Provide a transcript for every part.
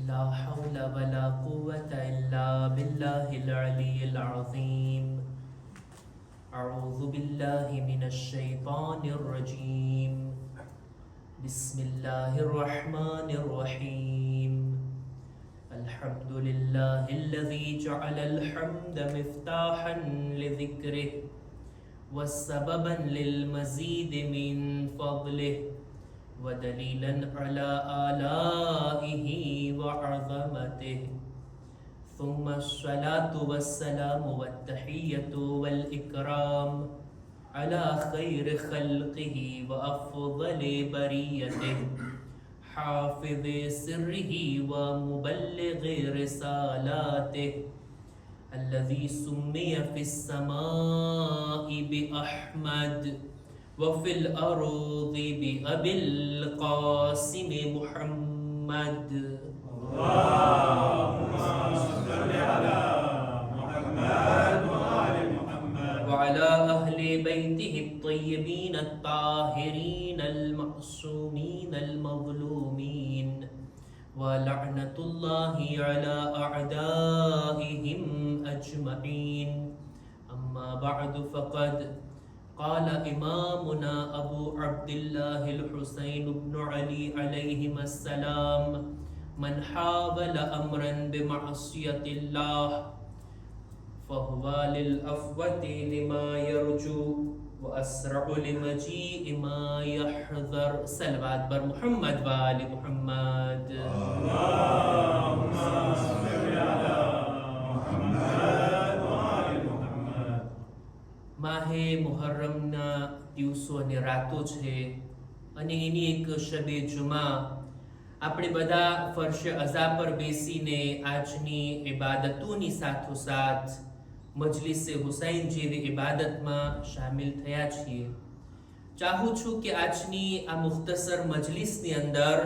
لا حول ولا قوة إلا بالله العلي العظيم. أعوذ بالله من الشيطان الرجيم. بسم الله الرحمن الرحيم. الحمد لله الذي جعل الحمد مفتاحا لذكره وسببا للمزيد من فضله ودليلا على آلائه وعظمته. ثم الصلاة والسلام والتحية والإكرام على خير خلقه وأفضل بريته حافظ سره ومبلغ رسالاته الذي سمي في السماء بأحمد وفي الأرض بأبي القاسم محمد. اللهم صل على محمد وآل محمد وعلى أهل بيته الطيبين الطاهرين المعصومين المظلومين ولعنة الله على أعدائهم أجمعين. أما بعد فقد قال إمامنا أبو عبد الله الحسين بن علي عليهما السلام: من حاول أمرا بمعصية الله فهو للأفوة لما يرجو وأسرع لمجيء ما يحذر. صلوات بر محمد وآل محمد. اللهم صل على محمد وآل محمد. માહે મુહર્રમના દિવસો અને રાતો છે અને એની એક શબે જુમા આપણે બધા ફર્શ અઝા પર બેસીને આજની ઇબાદતોની સાથોસાથ મજલિસે હુસૈન જેવી ઇબાદતમાં શામિલ થયા છીએ. ચાહું છું કે આજની આ મુખ્તસર મજલિસની અંદર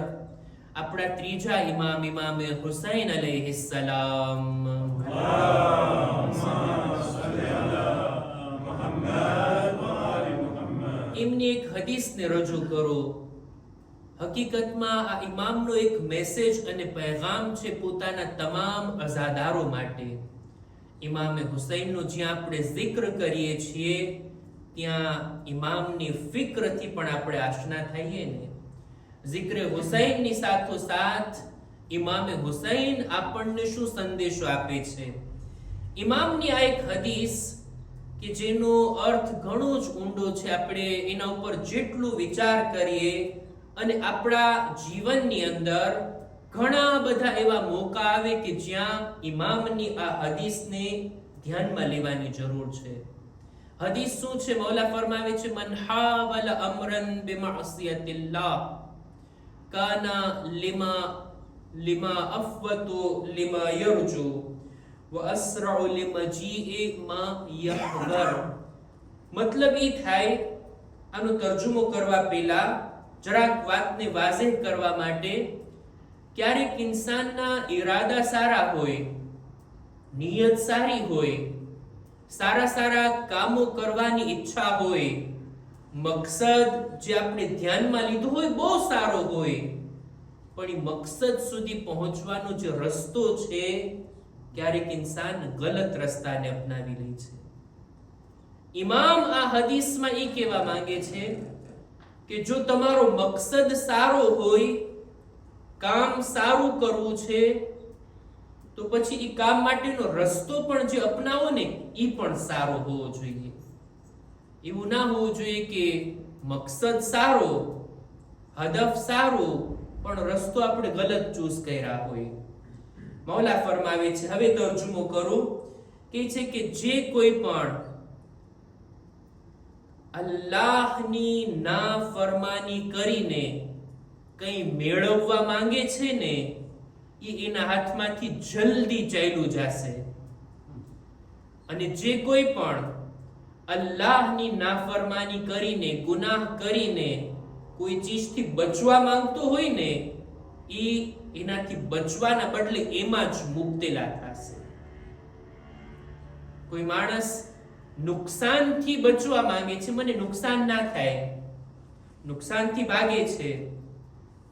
આપણા ત્રીજા ઇમામે હુસૈન અલૈહિસ્સલામ એમની એક હદીસને રજૂ કરો. હકીકતમાં આ ઇમામનો એક મેસેજ અને પૈગામ છે પોતાના તમામ અઝાદારો માટે. ઇમામે હુસૈનનો જ્યાં આપણે zikr કરીએ છીએ ત્યાં ઇમામની ફિક્રથી પણ આપણે આશના થઈએ ને. zikr હુસૈનની સાથોસાથ ઇમામે હુસૈન આપણને શું સંદેશો આપે છે. ઇમામની આ એક હદીસ કે જેનો અર્થ ઘણો જ ઊંડો છે. આપણે એના ઉપર જેટલું વિચાર કરીએ અને આપણા જીવનની અંદર ઘણા બધા એવા મોકા આવે કે જ્યાં ઇમામની આ હદીસને ધ્યાનમાં લેવાની જરૂર છે. હદીસ શું છે? મૌલા ફરમાવે છે: મન હાવલ અમરન બિમાસિયતિલ્લાહ કાના લિમા અફવતુ લિમા યરજુ વઅસરઉ લિમજીઇ મા યહદર. મતલબ એ થાય, આનો તર્જુમો કરવા પહેલા જરાક વાતને વાઝેહ કરવા માટે, ક્યારેક ઇન્સાનના ઈરાદા સારા હોય, નિયત સારી હોય, સારા કામો કરવાની ઈચ્છા હોય, મકસદ જે આપણે ધ્યાનમાં લીધું હોય બહુ સારો હોય, પણ એ મકસદ સુધી પહોંચવાનો જે રસ્તો છે ક્યારેક ઇન્સાન ગલત રસ્તાને અપનાવી લે છે. ઇમામ આ હદીસમાં એ કહેવા માંગે છે કે જો તમારો મકસદ સારો હોય, કામ સારું કરવું છે, તો પછી એ કામ માટેનો રસ્તો પણ જે અપનાવો ને એ પણ સારો હોવો જોઈએ. એવું ના હોવું જોઈએ કે મકસદ સારો, હદફ સારું, પણ રસ્તો આપણે ગલત ચૂઝ કર્યા હોય. મૌલા ફરમાવે છે, હવે તર્જુમો કરું, કે છે કે જે કોઈ પણ અલ્લાહની નાફરમાની કરીને કંઈ મેળવવા માંગે છે ને, એ એના હાથમાંથી જલ્દી ચાલ્યું જશે. અને જે કોઈ પણ અલ્લાહની નાફરમાની કરીને, ગુનાહ કરીને કોઈ ચીજથી બચવા માંગતો હોય ને, એ એનાથી બચવાના બદલે એમાં જ મુબતલા થશે. કોઈ માણસ નુકસાનથી બચવા માંગે છે, મને નુકસાન ના થાય, નુકસાનથી ભાગે છે,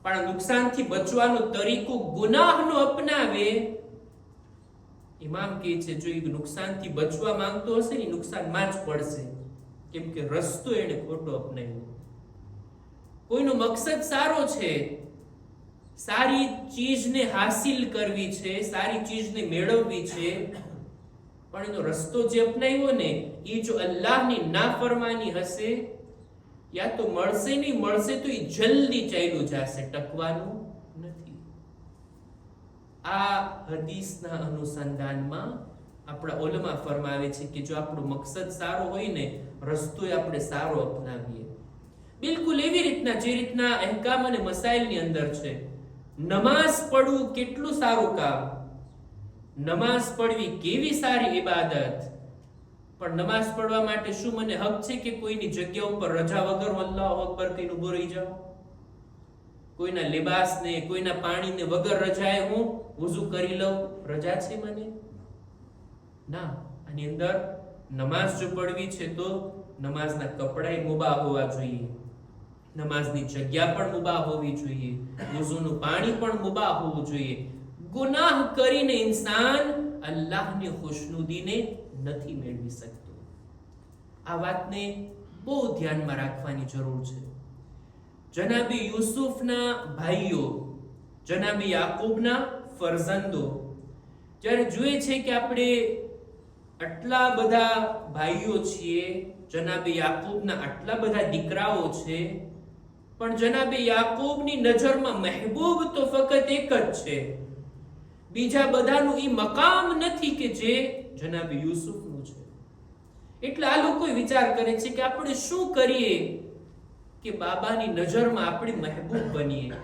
પણ નુકસાનથી બચવાનો તરીકો ગુનાહનો અપનાવે, ઇમામ કહે છે જો એ નુકસાનથી બચવા માંગતો હશે ને નુકસાનમાં જ પડશે, કેમ કે રસ્તો એને ખોટો અપનાવ્યો. કોઈનો મકસદ સારો છે, સારી ચીજને હાસિલ કરવી છે, સારી ચીજને મેળવવી છે, પણ એનો રસ્તો જે અપનાવ્યો ને એ જો અલ્લાહની નાફરમાની હશે, યા તો મળશે નહીં, મળશે તો એ જલ્દી ચાલ્યું જશે, ટકવાનું નથી. આ હદીસના અનુસંધાનમાં આપણા ઉલમા ફરમાવે છે કે જો આપણો મકસદ સારો હોય ને રસ્તો આપણે સારો અપનાવીએ. બિલકુલ એવી રીતના જે રીતના અહેકામ અને મસાઇલની અંદર છે, નમાઝ પડવું કેટલું સારું કામ, નમાઝ પડવી કેવી સારી ઇબાદત, પણ નમાઝ પડવા માટે શું મને હક છે કે કોઈની જગ્યા ઉપર રજા વગર અલ્લાહુ અકબર કહીને ઊભો રહી જાઉં? કોઈના લિબાસને, કોઈના પાણીને વગર રજાએ હું વુઝુ કરી લઉં? રજા છે મને? ના. આની અંદર નમાઝ જો પડવી છે તો નમાઝના કપડાય મુબાહ હોવા જોઈએ, નમાઝની જગ્યા પણ મુબાહ હોવી જોઈએ, વુઝુનું પાણી પણ મુબાહ હોવું જોઈએ. ગુનાહ કરીને ઇન્સાન અલ્લાહની ખુશનુદીને નથી મેળવી શકતો. આ વાતને બહુ ધ્યાનમાં રાખવાની જરૂર છે. જનાબી યુસુફના ભાઈઓ, જનાબી યાકૂબના ફરઝંદો જ્યારે જુએ છે કે આપણે આટલા બધા ભાઈઓ છીએ, જનાબી યાકૂબના આટલા બધા દીકરાઓ છે, પણ જનાબી યાકૂબની નજરમાં મહેબૂબ તો ફક્ત એક જ છે, બીજા બધાનું એ મકામ નથી કે જે જનાબી યુસુફનું છે. એટલે આ લોકો વિચાર કરે છે કે આપણે શું કરીએ કે બાબાની નજરમાં આપણે મહેબૂબ બનીએ,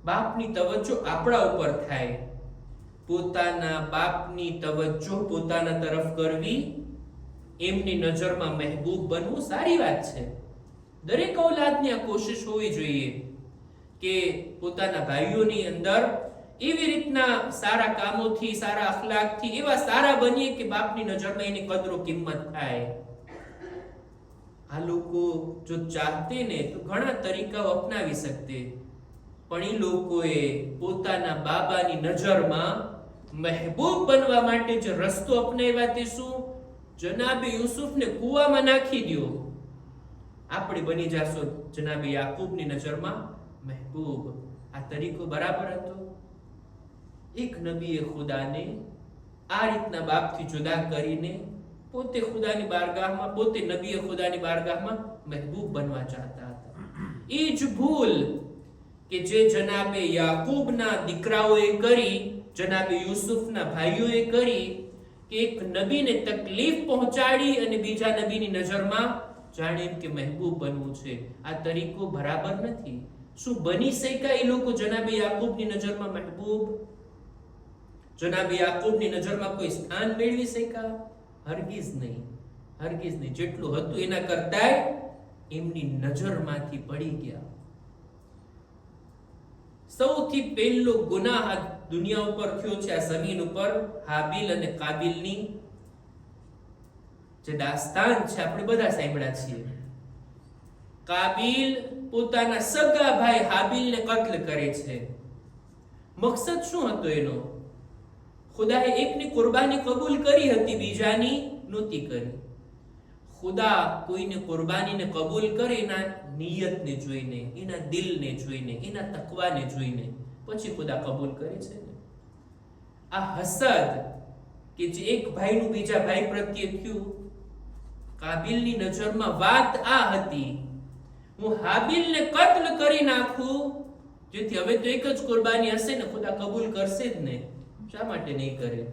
બાપની તવજ્જો આપણા ઉપર થાય. પોતાના બાપની તવજ્જો પોતાના તરફ કરવી, એમની નજરમાં મહેબૂબ બનવું સારી વાત છે. દરેક ઔલાદની આ કોશિશ હોવી જોઈએ કે પોતાના ભાઈઓની અંદર એવી રીતના સારા કામોથી, સારા અખલાકથી એવા સારા બનીએ કે બાપની નજરમાં એની કદરો કિંમત થાય. આ લોકો જો ચાહતે ને તો ઘણા તરીકાઓ અપનાવી શકતે, પણ એ લોકોએ પોતાના બાબાની નજરમાં મહેબૂબ બનવા માટે જે રસ્તો અપનાવ્યા તે શું? જનાબે યુસુફને કૂવામાં નાખી દો, આપણે બની જાશો જનાબે યાકૂબની નજરમાં મહેબૂબ. આ તરીકો બરાબર હતો? એક નબીએ ખુદાને આ રીતના બાપથી જુદા કરીને પોતે ખુદાની બારગાહમાં, પોતે નબીએ ખુદાની બારગાહમાં મહેબૂબ બનવા ચાહતા હતા. એ જ ભૂલ કે જે જનાબે યાકૂબના દીકરાઓએ કરી, જનાબે યુસુફના ભાઈઓએ કરી, કે એક નબીને તકલીફ પહોંચાડી અને બીજા નબીની નજરમાં જાણે એમ કે મહેબૂબ બનવું છે. આ તરીકો બરાબર નથી. શું બની શક્યા એ લોકો જનાબે યાકૂબની નજરમાં મહેબૂબ? જનાબે યાકૂબની નજરમાં કોઈ સ્થાન મેળવી શક્યા? હરગીઝ નહીં, હરગીઝ નહીં. જેટલું હતું એના કરતાંય એમની નજરમાંથી પડી ગયા. સૌથી પહેલો ગુનાહ દુનિયા ઉપર થયો છે, આ જમીન ઉપર, હાબીલ અને કાબીલની જે દાસ્તાન છે આપણે બધા સાંભળ્યા છીએ. કાબીલ પોતાના સગા ભાઈ હાબીલને કત્લ કરે છે. મકસદ શું હતો એનો? ખુદાએ એકની કુરબાની કબૂલ કરી હતી, બીજાની નહોતી કરી. ખુદા કોઈને કુરબાનીને કબૂલ કરે એના નિયતને જોઈને, એના દિલને જોઈને, એના તકવાને જોઈને પછી ખુદા કબૂલ કરે છે. આ હસદ કે જે એક ભાઈનું બીજા ભાઈ પ્રત્યે થયું, કાબીલની નજરમાં વાત આ હતી, હું હાબીલને કત્લ કરી નાખું, જેથી હવે તો એક જ કુરબાની હશે ને, ખુદા કબૂલ કરશે જ ને, શા માટે નહીં કરે?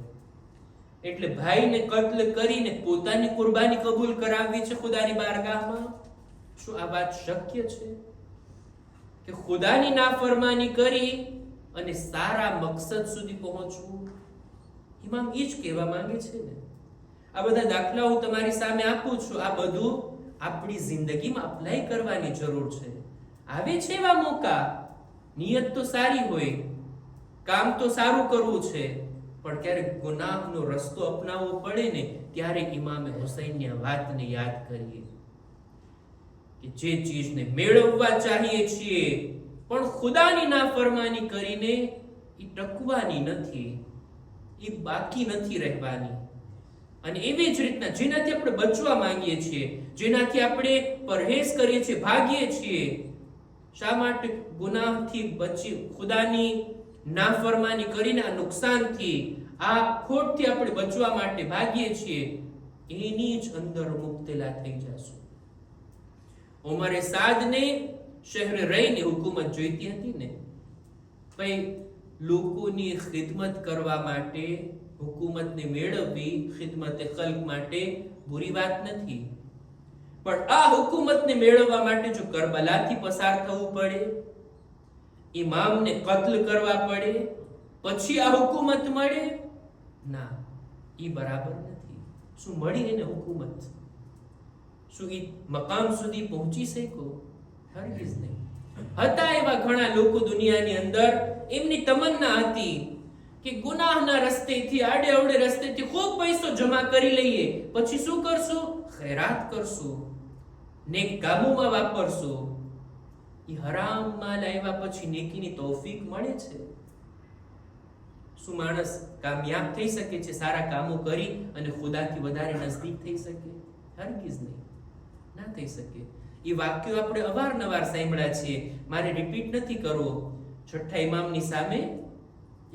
એટલે ભાઈને કત્લ કરીને પોતાની કુરબાની કબૂલ કરાવવી છે ખુદાની બારગાહમાં. શું આ વાત શક્ય છે કે ખુદાની નાફરમાની કરી અને સારા મકસદ સુધી પહોંચવું? ઇમામ એ જ કહેવા માંગે છે ને. આ બધા દાખલા હું તમારી સામે આપું છું, આ બધું આપણી જિંદગીમાં અપ્લાય કરવાની જરૂર છે. આવે છે એવા મોકા, નિયત તો સારી હોય, કામ તો સારું કરવું છે, પણ ક્યારેક ગુનાહનો રસ્તો અપનાવવો પડે ને ત્યારે ઇમામે હુસૈનની આ વાતને યાદ કરીએ કે જે ચીજને મેળવવા ચાહીએ છીએ પણ ખુદાની નાફરમાની કરીને એ ટકવાની નથી, એ બાકી નથી રહેવાની. અને એવી જ રીતના જેનાથી આપણે બચવા માંગીએ છીએ, જેનાથી આપણે પરહેજ કરીએ છીએ, ભાગીએ છીએ, શા માટે? ગુનાહથી બચી, ખુદાની નાફરમાની કરીને આ નુકસાનથી, આ ખોટથી આપણે બચવા માટે ભાગીએ છીએ, એની જ અંદર મુક્તેલા થઈ જશું. ઉમરે સાદને શહેરે રહીને હુકુમત જોઈતી હતી ને, ભાઈ લોકોની ખિદમત કરવા માટે, હુકુમતને મેળવવી ખિદમતે ખલ્ક માટે બુરી વાત નથી, પણ આ હુકુમતને મેળવવા માટે જો કરબલાથી પસાર થવું પડે, ઇમામને કત્લ કરવા પડે, પછી આ હુકુમત મળે, ના, ઈ બરાબર નથી. શું મળી એને હુકુમત? શું ઈ મકામ સુધી પહોંચી શકો? હરગિઝ નહીં. હતા એવા ઘણા લોકો દુનિયાની અંદર, એમની તમન્ના હતી કે ગુનાહના રસ્તેથી, આડે અવડે રસ્તેથી ખૂબ પૈસો જમા કરી લઈએ, પછી શું કરશું? ખૈરાત કરશું, નેક કામોમાં વાપરશું. ઈ હરામ માલ આવ્યા પછી નેકીની તૌફીક મળે છે? શું માણસ કામયાબ થઈ શકે છે સારા કામો કરી અને ખુદાથી વધારે નજદીક થઈ શકે? હરગિઝ નહીં, ના થઈ શકે. એ વાક્યો આપણે અવારનવાર સાંભળ્યા છે, મારે રિપીટ નથી કરવો. છઠ્ઠા ઇમામની સામે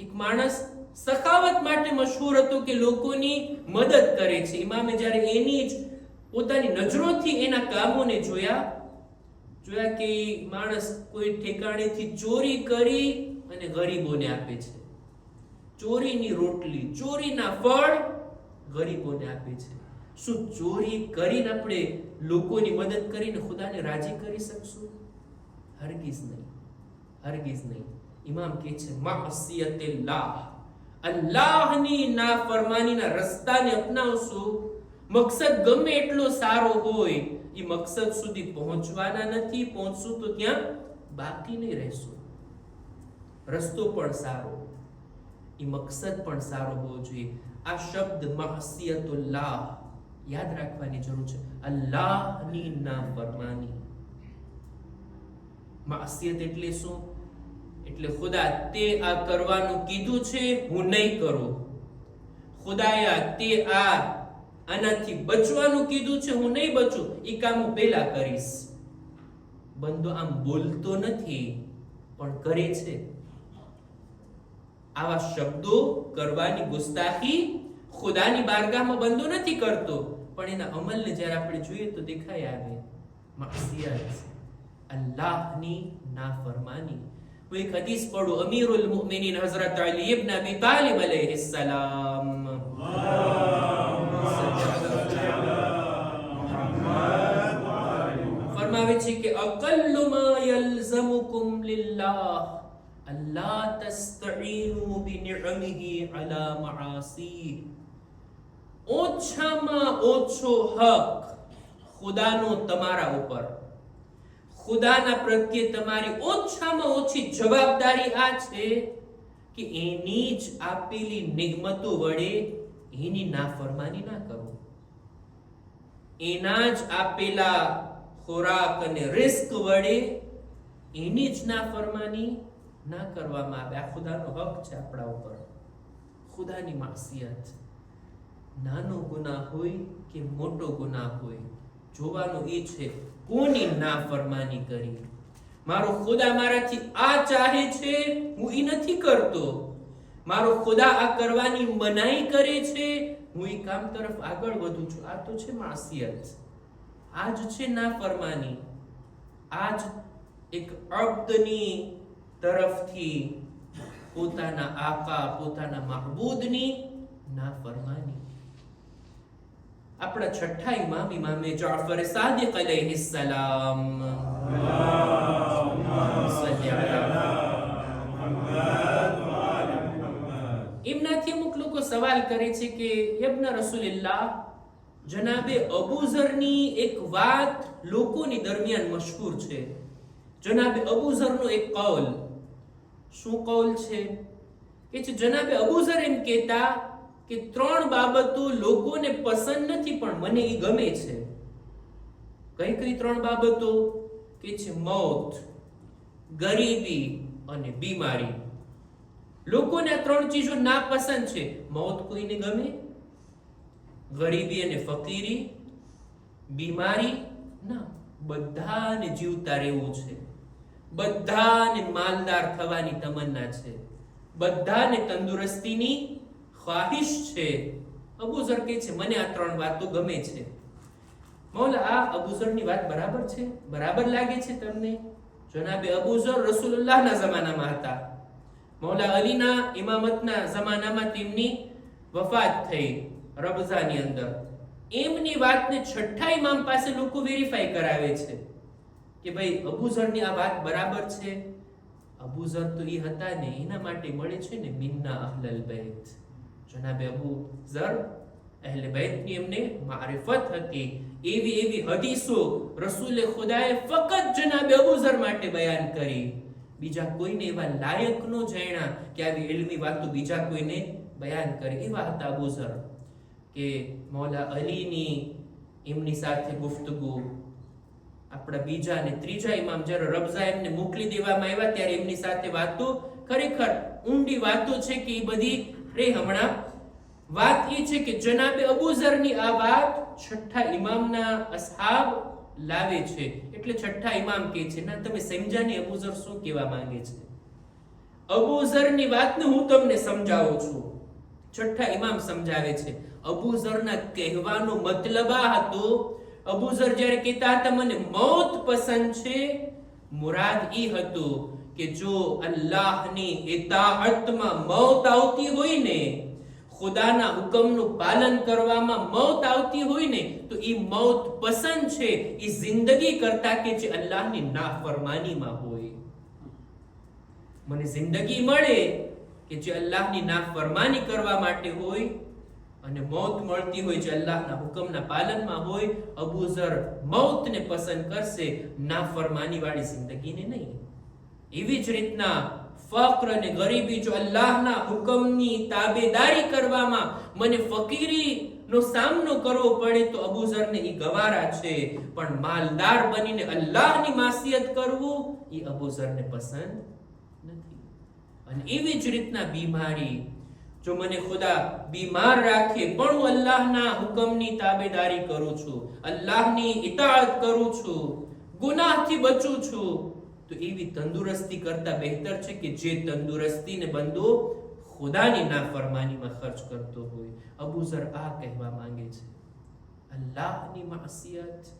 એક માણસ સખાવત માટે મશહૂર હતો કે લોકોની મદદ કરે છે. ઇમામે જ્યારે એની જ પોતાની નજરોથી એના કામોને જોયા કે માણસ કોઈ ઠેકાણેથી ચોરી કરી અને ગરીબોને આપે છે, ચોરીની રોટલી, ચોરીના ફળ ગરીબોને આપે છે. શું ચોરી કરીને આપણે લોકોની મદદ કરીને ખુદાને રાજી કરી શકશું? હરગિઝ નહીં, હરગિઝ નહીં. ઇમામ કહે છે માસિયતિલ્લાહ, અલ્લાહની નાફરમાનીના રસ્તાને અપનાવશો, મકસદ ગમે એટલો સારો હોય, એ મકસદ સુધી પહોંચવાના નથી. પહોંચશું તો ત્યાં બાકી નહીં રહેશું. રસ્તો પણ સારો, એ મકસદ પણ સારો હોવો જોઈએ. આ શબ્દ માસિયતુલ્લાહ યાદ રાખવાની જરૂર છે. અલ્લાહની નાફરમાની. માસિયત એટલે શું? એટલે ખુદા તે આ કરવાનું કીધું છે, હું નહીં કરું. ખુદાયા તે આનાથી બચવાનું કીધું છે, હું નહીં બચું, એ કામ હું પહેલા કરીશ. બંદો આમ બોલતો નથી પણ કરે છે. આવા શબ્દો કરવાની ગુસ્તાખી ખુદાની બારગાહમાં બંદો નથી કરતો, પણ એના અમલને જ્યારે આપણે જોઈએ તો દેખાય આવે માસિયત, અલ્લાહની નાફરમાની. હું એક હદીસ પઢું. અમીરુલ મુમિનીન હઝરત અલી ઇબ્ન અબી તાલિબ અલૈહિસ્સલામ ફરમાવે છે કે અકલ્લુ મા યલઝમુકુમ લિલ્લાહ અલ્લા તસ્તઈનુ બિનિઅમિહી અલા મઆસી. ઓછામાં ઓછો હક ખુદાનો તમારા ઉપર, ખુદાના પ્રત્યે તમારી ઓછામાં ઓછી જવાબદારી આ છે કે એની જ આપેલી નિગમતો વડે એની નાફરમાની ના કરો. એના જ આપેલા ખોરાક અને રિસ્ક વડે એની જ નાફરમાની ના કરવામાં આવે. આ ખુદાનો હક છે આપણા ઉપર. ખુદાની માસિયત, નાનો ગુનાહ હોય કે મોટો ગુનાહ હોય, જોવાનું એ છે કોની નાફરમાની કરી. મારો ખુદા મારાથી આ ચાહે છે, હું એ નથી કરતો. મારો ખુદા આ કરવાની મનાઈ કરે છે, હું એ કામ તરફ આગળ વધું છું. આ તો છે માસિયત, આ જ છે નાફરમાની. આ જ એક અબ્દની તરફથી પોતાના આકા, પોતાના માહબૂદની નાફરમાની. આપણા છઠ્ઠા ઇમામ ઇમામે જાફર સાદિક અલૈહિસ્સલામ એમનાથી અમુક લોકો સવાલ કરે છે કે યબ્ન રસૂલિલ્લાહ, જનાબે અબુ ઝરની એક વાત લોકોની દરમિયાન મશહૂર છે. જનાબે અબુ ઝરનો એક કૌલ. શું કૌલ છે? કે જનાબે અબુ ઝર એમ કહેતા કે 3 બાબતો લોકોને પસંદ નથી પણ મને એ ગમે છે. કઈ કઈ 3 બાબતો? કે છે મોત, ગરીબી અને બીમારી. લોકોને આ ત્રણ ચીજો નાપસંદ છે. મોત કોઈને ગમે? ગરીબી અને ફકીરી, બીમારી ના. બધાને જીવતા રહેવું છે, બધાને માલદાર થવાની તમન્ના છે, બધાને તંદુરસ્તીની ખ્વાહિશ છે. અબૂઝર કહે છે મને આ ત્રણ વાતો ગમે છે. મૌલા, આ અબૂઝરની વાત બરાબર છે? બરાબર લાગે છે તમને? જનાબે અબૂઝર રસૂલુલ્લાહના જમાનામાં હતા. મૌલા અલીના ઇમામતના જમાનામાં તેમની વફાત થઈ રબઝાની અંદર. એમની વાતને છઠ્ઠા ઇમામ પાસે લોકો વેરીફાઈ કરાવે છે કે ભાઈ અબૂઝરની આ વાત બરાબર છે. અબૂઝર તો એ હતા ને, એના માટે મળે છે ને મિન્ના અહ્લલ બૈત. જનાબે અબૂઝર અહલે બૈતની એમને મારિફત હતી. એવી હદીસો રસૂલે ખુદાએ ફક્ત જનાબે અબૂઝર માટે બયાન કરી. બીજા કોઈને એવા લાયક નો જાણ્યા કે આવી ઇલ્મી વાતો બીજા કોઈને બયાન કરે. એવા હતા અબૂઝર કે મૌલા અલીની એમની સાથે ગુફ્તગુ. આપણા બીજા અને ત્રીજા ઇમામ જ્યારે રબઝા એમને મોકલી દેવામાં આવ્યા ત્યારે એમની સાથે વાતો ખરેખર ઊંડી વાતો છે કે એ બધી રે. હમણાં વાત એ છે કે જનાબે અબૂઝરની આ વાત છઠ્ઠા ઇમામના અસહાબ લાવે છે. એટલે છઠ્ઠા ઇમામ કહે છે ના, તમે સમજ્યા નહીં અબૂઝર શું કહેવા માંગે છે. અબૂઝરની વાતને હું તમને સમજાવું છું. છઠ્ઠા ઇમામ સમજાવે છે અબૂઝરના કહેવાનો મતલબ આ હતો. અબૂઝર જ્યારે કહેતા હતા મને મોત પસંદ છે, મુરાદ એ હતું કે જો અલ્લાહની ઇતાઅતમાં મોત આવતી હોય ને, ખુદાના હુકમનું પાલન કરવામાં મોત આવતી હોય ને, તો એ મોત પસંદ છે એ જિંદગી કરતા કે જે અલ્લાહની નાફરમાનીમાં હોય. મને જિંદગી મળે કે જે અલ્લાહની નાફરમાની કરવા માટે હોય, અને મોત મળતી હોય જે અલ્લાહના હુકમના પાલનમાં હોય. અબૂઝર મોતને પસંદ કરશે, નાફરમાની વાળી જિંદગીને નહીં. એવી જ રીતના ફક્ર અને ગરીબી, જો અલ્લાહના હુકમની તાબેદારી કરવામાં મને ફકીરીનો સામનો કરવો પડે તો અબૂઝરને એ ગવારા છે. પણ માલદાર બનીને અલ્લાહની માસિયત કરવું એ અબૂઝરને પસંદ નથી. અને એવી જ રીતના બીમારી, જો મને ખુદા બીમાર રાખે પણ હું અલ્લાહના હુકમની તાબેદારી કરું છું, અલ્લાહની ઇતાઅત કરું છું, ગુનાહથી બચું છું, તો એવી તંદુરસ્તી કરતા બહેતર છે કે જે તંદુરસ્તીને બંદો ખુદાની નાફરમાનીમાં ખર્ચ કરતો હોય. અબૂઝર આ કહેવા માંગે છે અલ્લાહની માસિયત,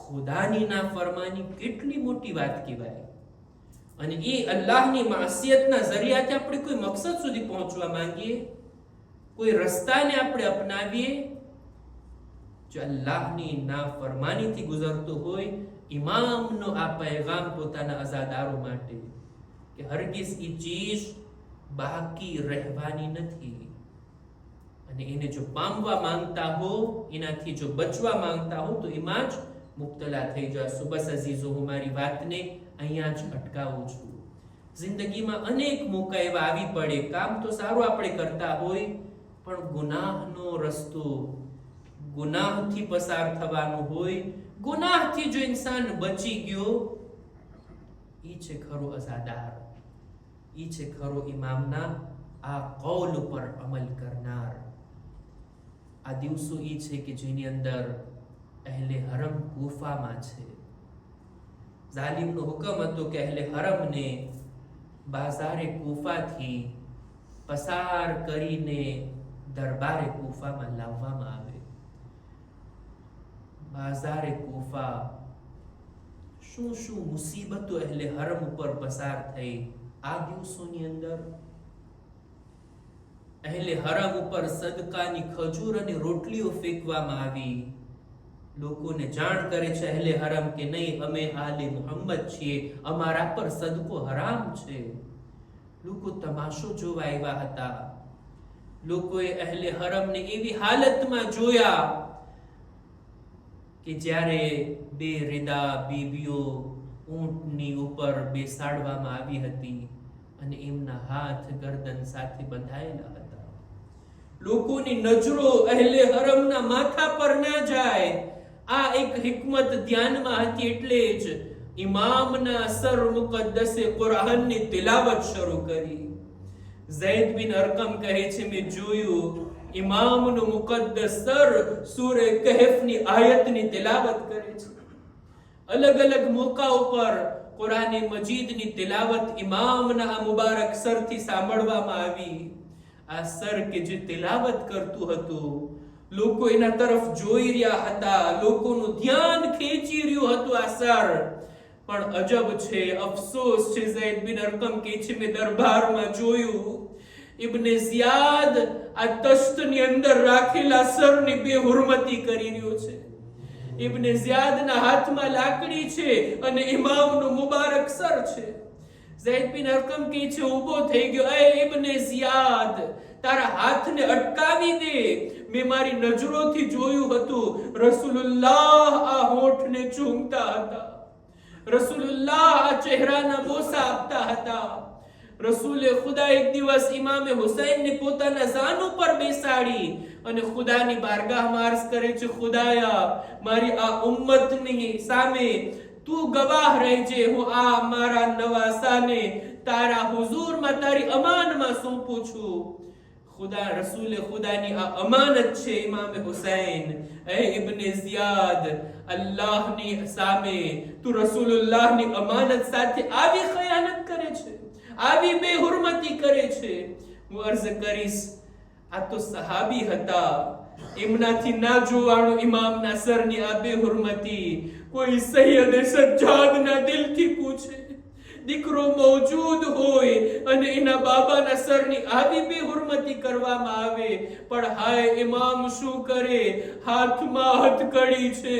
ખુદાની નાફરમાની કેટલી મોટી વાત કહેવાય. અને એ અલ્લાહની માસિયતના જરિયાથી આપણે કોઈ મકસદ સુધી પહોંચવા માંગીએ, કોઈ રસ્તાને આપણે અપનાવીએ, જો અલ્લાહની નાફરમાનીથી ગુજરતો હોય. ઇમામનો આ પૈગામ પોતાના અઝાદારો માટે કે હરગિઝ એ ચીજ બાકી રહેવાની નથી. અને એને જો પામવા માંગતા હો, એનાથી જો બચવા માંગતા હો તો એમાં જ મુબ્તલા થઈ જશો. બસ અઝીઝો, હું મારી વાતને અહીંયા જ અટકાવું છું. જિંદગીમાં અનેક મોકા એવા આવી પડે, કામ તો સારું આપણે કરતા હોય પણ ગુનાહનો રસ્તો, ગુનાહથી પસાર થવાનું હોય. ગુનાહથી જો ઇન્સાન બચી ગયો, ઈ છે ખરો અઝાદાર, ઈ છે ખરો ઇમામના આ કૌલ ઉપર અમલ કરનાર. આ દિવસો ઈ છે કે જેની અંદર અહેલે હરમ કૂફામાં છે. ઝાલિમનો હુકમ હતો કે અહેલે હરમને બાઝારે કૂફાથી પસાર કરીને દરબારે કૂફામાં લાવવામાં આવે. બાઝારે કૂફા, શું શું મુસીબતો અહેલે હરમ ઉપર પસાર થઈ આ દિવસોની અંદર. અહેલે હરમ ઉપર સદકાની ખજૂર અને રોટલીઓ ફેંકવામાં આવી. લોકોને જાણ કરે છે અહેલે હરમ કે નહીં, અમે આલે મુહમ્મદ છીએ, અમારા પર સદકો હરામ છે. લોકો તમાશો જોવા આવ્યા હતા. લોકોએ અહેલે હરમને એવી હાલતમાં જોયા કે જ્યારે બે રીદા બીબીઓ ઊંટની ઉપર બેસાડવામાં આવી હતી અને એમના હાથ ગરદન સાથે બંધાયેલા હતા. લોકોની નજરો અહેલે હરમના માથા પર ના જાય, આ એક હિકમત ધ્યાનમાં હતી. એટલે જ ઇમામના સર મુકદ્દસે કુરાનની તિલાવત શરૂ કરી. ઝૈદ બિન અરકમ કહે છે, મેં જોયું ઇમામનું મુકદ્દસ સર સૂરે કહેફની આયતની તિલાવત કરે છે. અલગ અલગ મોકા ઉપર કુરાન મજીદની તિલાવત ઇમામના આ મુબારક સરથી સાંભળવામાં આવી. આ સર કે જે તિલાવત કરતું હતું, લોકો એના તરફ જોઈ રહ્યા હતા, લોકોનું ધ્યાન ખેંચી રહ્યું હતું આ સર. પણ અજબ છે, અફસોસ છે, ઝૈદ બિન અરકમ કહે છે, મેં દરબારમાં જોયું ઇબ્ને ઝિયાદ આ તશ્તની અંદર રાખેલા સરની બેહુરમતી કરી રહ્યો છે. ઇબ્ને ઝિયાદના હાથમાં લાકડી છે અને ઇમામનું મુબારક સર છે. ઝૈદ બિન અરકમ કહે છે, ઊભો થઈ ગયો, એ ઇબ્ને ઝિયાદ, તારા હાથને અટકાવી દે. મેં મારી નજરોથી જોયું હતું રસૂલુલ્લાહ આ હોઠને ચૂમતા હતા, રસૂલુલ્લાહ આ ચહેરાના બોસા આપતા હતા. રસૂલે ખુદા એક દિવસ ઇમામે હુસૈનને પોતાના ઝાન ઉપર બેસાડી અને ખુદાની બારગાહમાં અર્ઝ કરે છે, ખુદાયા, મારી આ ઉમ્મતની સામે તું ગવાહ રહેજે, હું આ મારા નવાસાને તારા હુઝુરમાં તારી અમાનમાં સોંપું છું. રસૂલે ખુદાની આ અમાનત છે ઇમામે હુસૈન. એ ઇબ્ને ઝિયાદ, અલ્લાહની સામે તું રસૂલુલ્લાહની અમાનત સાથે આવી ખયાનત કરે છે, આવી બેહુરમતી કરે છે. હું અર્ઝ કરીશ, આ તો સહાબી હતા, એમનાથી ના જોવાનું ઇમામના સરની આ બેહુરમતી. કોઈ સૈયદ સજ્જાદના દિલથી પૂછે, દીકરો મોજૂદ હોય અને એના બાબાના સરની આવી બેહુરમતી કરવામાં આવે, પણ હાય ઇમામ શું કરે, હાથમાં હથકડી છે,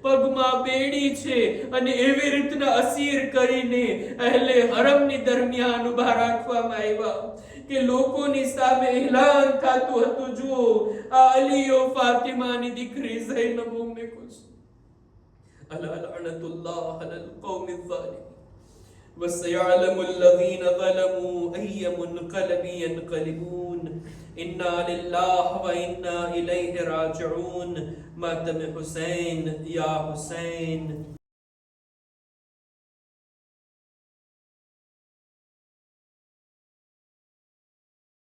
પગમાં બેડી છે અને એવી રીતના અસીર કરીને અહેલે હરમની દરમિયાન ઉભા રાખવામાં આવ્યા કે લોકોની સામે એલાન થતું હતું, જો આ અલીઓ ફાતિમાની દીકરી ઝૈનબ ઉમ્મે કુલસુમ. અલા લઅનતુલ્લાહ અલલ કૌમિ ઝાલિમીન وَسَيَعْلَمُ الَّذِينَ ظَلَمُوا أَيَّ مُنْقَلَبٍ يَنْقَلِبُونَ إِنَّا لِلَّهِ وَإِنَّا إِلَيْهِ رَاجِعُونَ. मातम हुसैन या हुसैन.